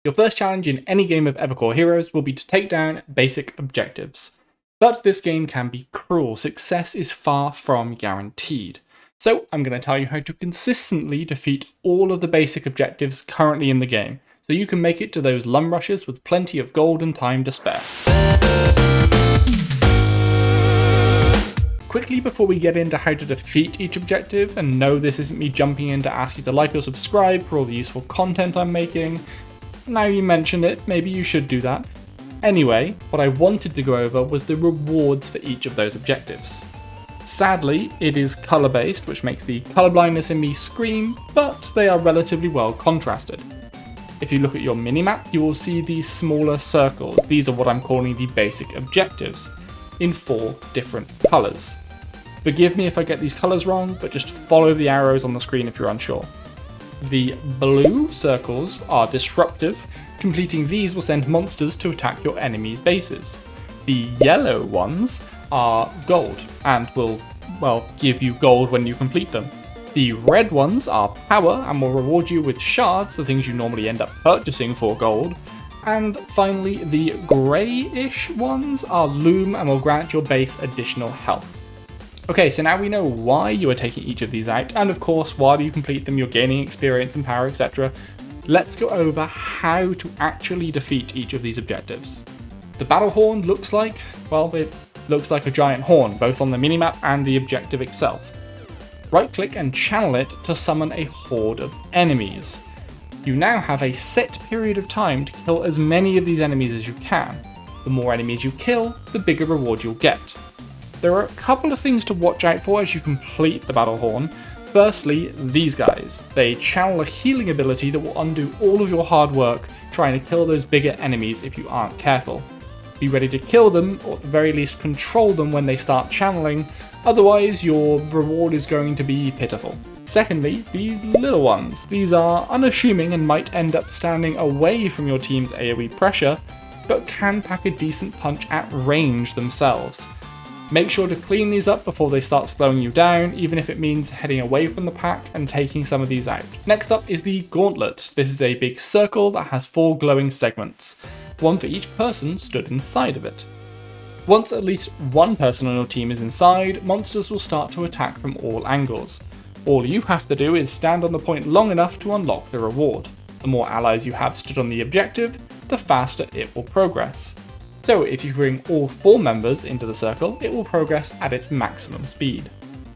Your first challenge in any game of Evercore Heroes will be to take down basic objectives. But this game can be cruel. Success is far from guaranteed. So I'm going to tell you how to consistently defeat all of the basic objectives currently in the game, so you can make it to those lum rushes with plenty of gold and time to spare. Quickly before we get into how to defeat each objective, and no, this isn't me jumping in to ask you to like or subscribe for all the useful content I'm making. Now you mention it, maybe you should do that. Anyway, what I wanted to go over was the rewards for each of those objectives. Sadly, it is colour based, which makes the colourblindness in me scream, but they are relatively well contrasted. If you look at your minimap, you will see these smaller circles. These are what I'm calling the basic objectives, in 4 different colours. Forgive me if I get these colours wrong, but just follow the arrows on the screen if you're unsure. The blue circles are disruptive. Completing these will send monsters to attack your enemy's bases. The yellow ones are gold and will, give you gold when you complete them. The red ones are power and will reward you with shards, the things you normally end up purchasing for gold. And finally, the greyish ones are loom and will grant your base additional health. Okay, so now we know why you are taking each of these out, and of course, while you complete them, you're gaining experience and power, etc. Let's go over how to actually defeat each of these objectives. The battle horn looks like, it looks like a giant horn, both on the minimap and the objective itself. Right-click and channel it to summon a horde of enemies. You now have a set period of time to kill as many of these enemies as you can. The more enemies you kill, the bigger reward you'll get. There are a couple of things to watch out for as you complete the battle horn. Firstly, these guys. They channel a healing ability that will undo all of your hard work trying to kill those bigger enemies if you aren't careful. Be ready to kill them, or at the very least control them when they start channeling, otherwise your reward is going to be pitiful. Secondly, these little ones. These are unassuming and might end up standing away from your team's AoE pressure, but can pack a decent punch at range themselves. Make sure to clean these up before they start slowing you down, even if it means heading away from the pack and taking some of these out. Next up is the Gauntlets. This is a big circle that has 4 glowing segments, one for each person stood inside of it. Once at least one person on your team is inside, monsters will start to attack from all angles. All you have to do is stand on the point long enough to unlock the reward. The more allies you have stood on the objective, the faster it will progress. So if you bring all 4 members into the circle, it will progress at its maximum speed.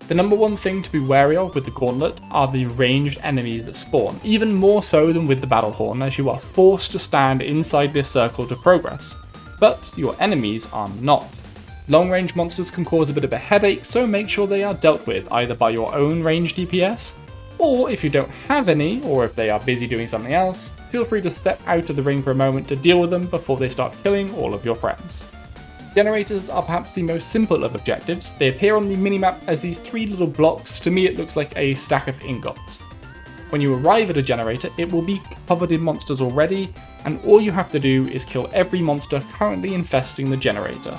The number one thing to be wary of with the Gauntlet are the ranged enemies that spawn, even more so than with the Battle Horn, as you are forced to stand inside this circle to progress, but your enemies are not. Long range monsters can cause a bit of a headache, so make sure they are dealt with either by your own ranged DPS, or if you don't have any, or if they are busy doing something else, feel free to step out of the ring for a moment to deal with them before they start killing all of your friends. Generators are perhaps the most simple of objectives. They appear on the minimap as these 3 little blocks. To me it looks like a stack of ingots. When you arrive at a generator, it will be covered in monsters already, and all you have to do is kill every monster currently infesting the generator.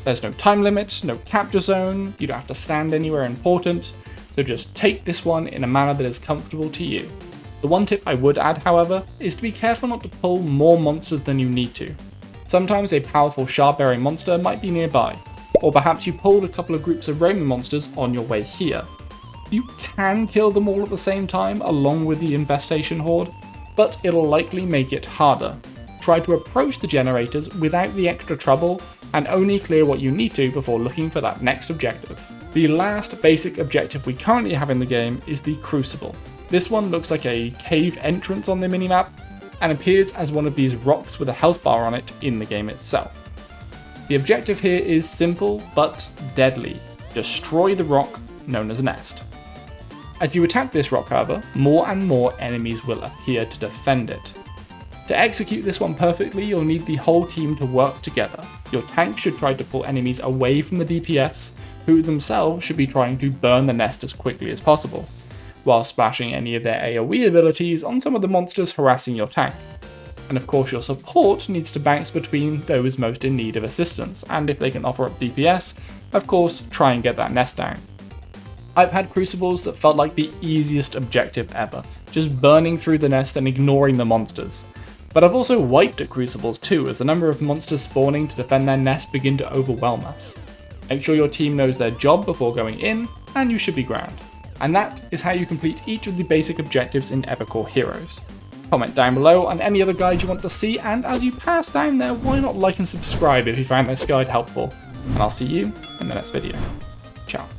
There's no time limit, no capture zone, you don't have to stand anywhere important, so just take this one in a manner that is comfortable to you. The one tip I would add, however, is to be careful not to pull more monsters than you need to. Sometimes a powerful shard-bearing monster might be nearby, or perhaps you pulled a couple of groups of roaming monsters on your way here. You can kill them all at the same time along with the infestation horde, but it'll likely make it harder. Try to approach the generators without the extra trouble and only clear what you need to before looking for that next objective. The last basic objective we currently have in the game is the Crucible. This one looks like a cave entrance on the minimap and appears as one of these rocks with a health bar on it in the game itself. The objective here is simple but deadly. Destroy the rock known as a nest. As you attack this rock, however, more and more enemies will appear to defend it. To execute this one perfectly, you'll need the whole team to work together. Your tank should try to pull enemies away from the DPS, who themselves should be trying to burn the nest as quickly as possible, while splashing any of their AoE abilities on some of the monsters harassing your tank. And of course your support needs to bounce between those most in need of assistance, and if they can offer up DPS, of course try and get that nest down. I've had Crucibles that felt like the easiest objective ever, just burning through the nest and ignoring the monsters. But I've also wiped at Crucibles too, as the number of monsters spawning to defend their nest begin to overwhelm us. Make sure your team knows their job before going in, and you should be grand. And that is how you complete each of the basic objectives in Evercore Heroes. Comment down below on any other guides you want to see, and as you pass down there, why not like and subscribe if you found this guide helpful. And I'll see you in the next video. Ciao.